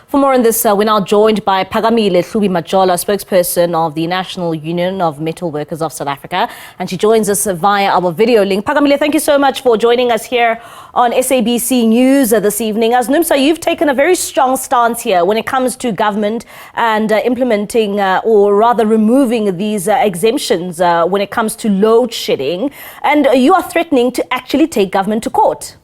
For more on this, we're now joined by Phakamile Hlubi-Majola, spokesperson of the National Union of Metalworkers of South Africa, and she joins us via our video link. Phakamile, thank you so much for joining us here on SABC News this evening. As NUMSA, you've taken a very strong stance here when it comes to government and implementing or rather removing these exemptions when it comes to load shedding, and you are threatening to actually take government to court.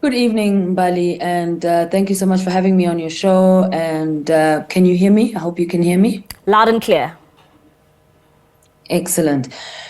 Good evening, Bali, and thank you so much for having me on your show. And can you hear me? I hope you can hear me. Loud and clear. Excellent.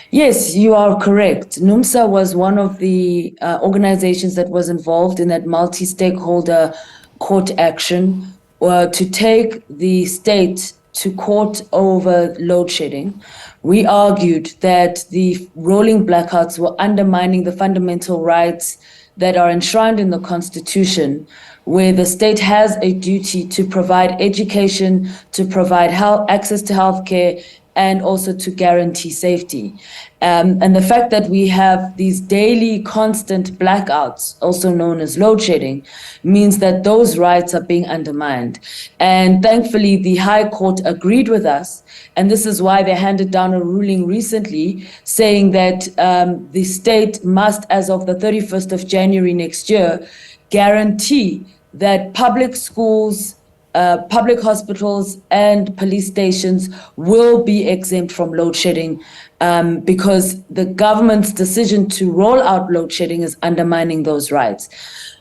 Yes, you are correct. NUMSA was one of the organizations that was involved in that multi-stakeholder court action to take the state to court over load shedding. We argued that the rolling blackouts were undermining the fundamental rights that are enshrined in the Constitution, where the state has a duty to provide education, to provide access to healthcare, and also to guarantee safety. And the fact that we have these daily constant blackouts, also known as load shedding, means that those rights are being undermined. And thankfully, the High Court agreed with us. And this is why they handed down a ruling recently saying that the state must, as of the 31st of January next year, guarantee that public schools, public hospitals and police stations will be exempt from load shedding because the government's decision to roll out load shedding is undermining those rights.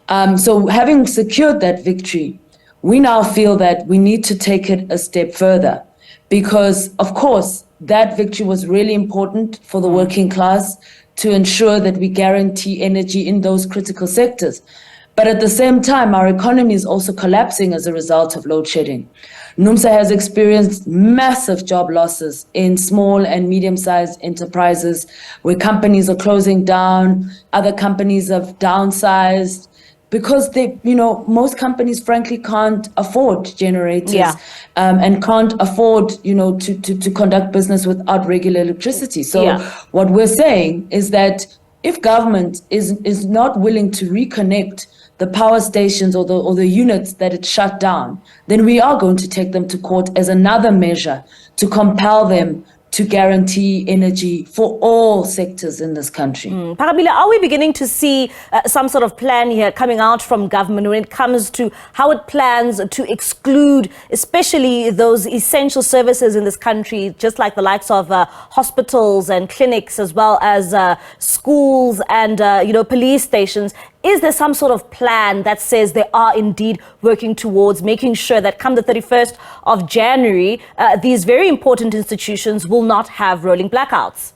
So having secured that victory, we now feel that we need to take it a step further because, of course, that victory was really important for the working class to ensure that we guarantee energy in those critical sectors. But at the same time, our economy is also collapsing as a result of load shedding. NUMSA has experienced massive job losses in small and medium-sized enterprises where companies are closing down, other companies have downsized because most companies frankly can't afford generators and can't afford, to conduct business without regular electricity. So what we're saying is that if government is not willing to reconnect the power stations or the units that it shut down, then we are going to take them to court as another measure to compel them to guarantee energy for all sectors in this country. Phakamile, are we beginning to see some sort of plan here coming out from government when it comes to how it plans to exclude especially those essential services in this country, just like the likes of hospitals and clinics, as well as schools and police stations? Is there some sort of plan that says they are indeed working towards making sure that come the 31st of January, these very important institutions will not have rolling blackouts?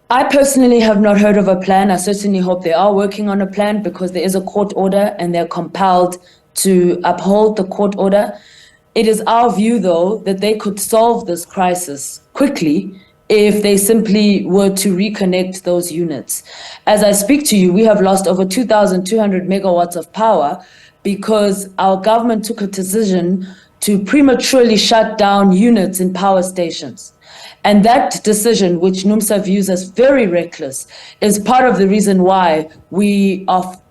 I personally have not heard of a plan. I certainly hope they are working on a plan because there is a court order and they're compelled to uphold the court order. It is our view, though, that they could solve this crisis quickly if they simply were to reconnect those units. As I speak to you, we have lost over 2,200 megawatts of power because our government took a decision to prematurely shut down units in power stations. And that decision, which NUMSA views as very reckless, is part of the reason why we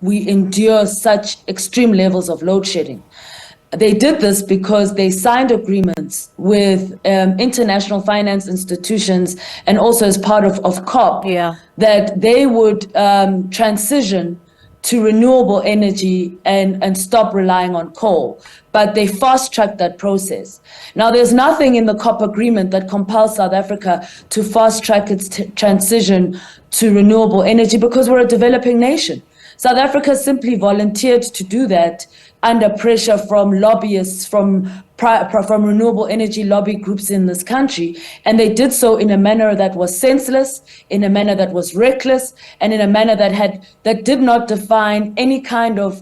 endure such extreme levels of load shedding. They did this because they signed agreements with international finance institutions and also as part of COP that they would transition to renewable energy and stop relying on coal. But they fast-tracked that process. Now, there's nothing in the COP agreement that compels South Africa to fast-track its transition to renewable energy because we're a developing nation. South Africa simply volunteered to do that under pressure from lobbyists, from renewable energy lobby groups in this country. And they did so in a manner that was senseless, in a manner that was reckless, and in a manner that did not define any kind of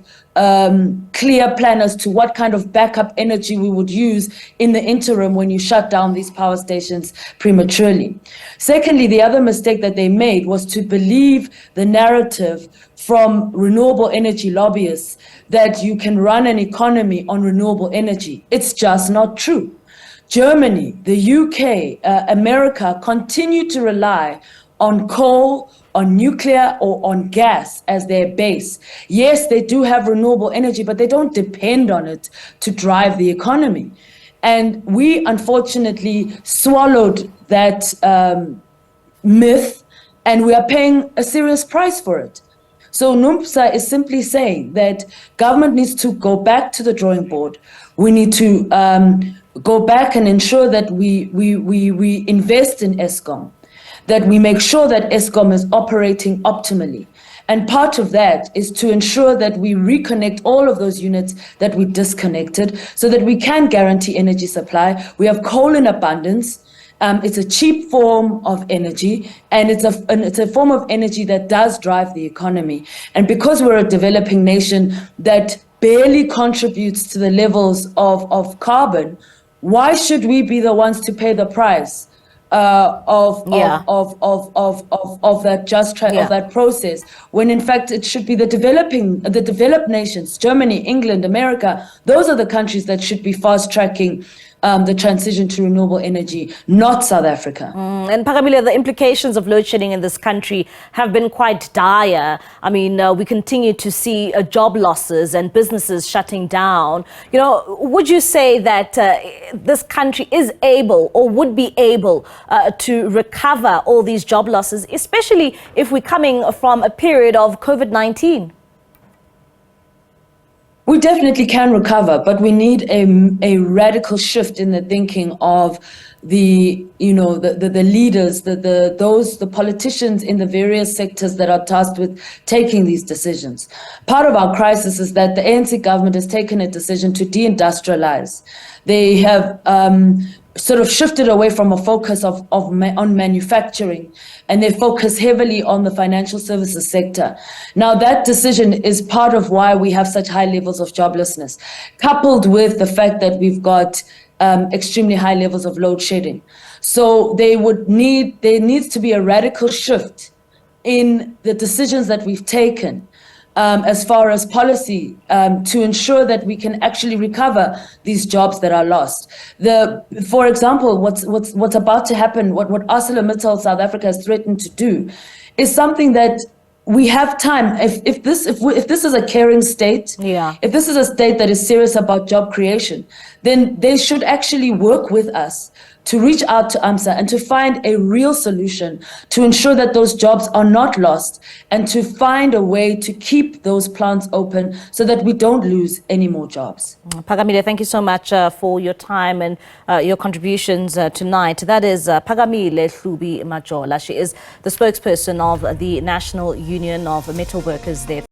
clear plan as to what kind of backup energy we would use in the interim when you shut down these power stations prematurely. Secondly, the other mistake that they made was to believe the narrative from renewable energy lobbyists that you can run an economy on renewable energy. It's just not true. Germany, the UK, America continue to rely on coal, on nuclear or on gas as their base. Yes, they do have renewable energy, but they don't depend on it to drive the economy. And we unfortunately swallowed that myth, and we are paying a serious price for it. So NUMSA is simply saying that government needs to go back to the drawing board. We need to go back and ensure that we invest in Eskom, that we make sure that Eskom is operating optimally. And part of that is to ensure that we reconnect all of those units that we disconnected so that we can guarantee energy supply. We have coal in abundance. It's a cheap form of energy, and it's a form of energy that does drive the economy. And because we're a developing nation that barely contributes to the levels of carbon, why should we be the ones to pay the price of that process, when in fact it should be the developed nations, Germany, England, America? Those are the countries that should be fast tracking the transition to renewable energy, not South Africa. And Phakamile, the implications of load shedding in this country have been quite dire. I mean, we continue to see job losses and businesses shutting down. You know, would you say that this country is able or would be able to recover all these job losses, especially if we're coming from a period of COVID-19? We definitely can recover, but we need a radical shift in the thinking of the leaders, the politicians in the various sectors that are tasked with taking these decisions. Part of our crisis is that the ANC government has taken a decision to deindustrialize. They have sort of shifted away from a focus on manufacturing, and they focus heavily on the financial services sector. Now, that decision is part of why we have such high levels of joblessness, coupled with the fact that we've got extremely high levels of load shedding. So there needs to be a radical shift in the decisions that we've taken as far as policy to ensure that we can actually recover these jobs that are lost. For example, what's about to happen, what ArcelorMittal South Africa has threatened to do, is something that we have time. If this is a caring state, if this is a state that is serious about job creation, then they should actually work with us to reach out to AMSA and to find a real solution to ensure that those jobs are not lost, and to find a way to keep those plants open so that we don't lose any more jobs. Phakamile, thank you so much for your time and your contributions tonight. That is Phakamile Hlubi-Majola. She is the spokesperson of the National Union of Metalworkers there.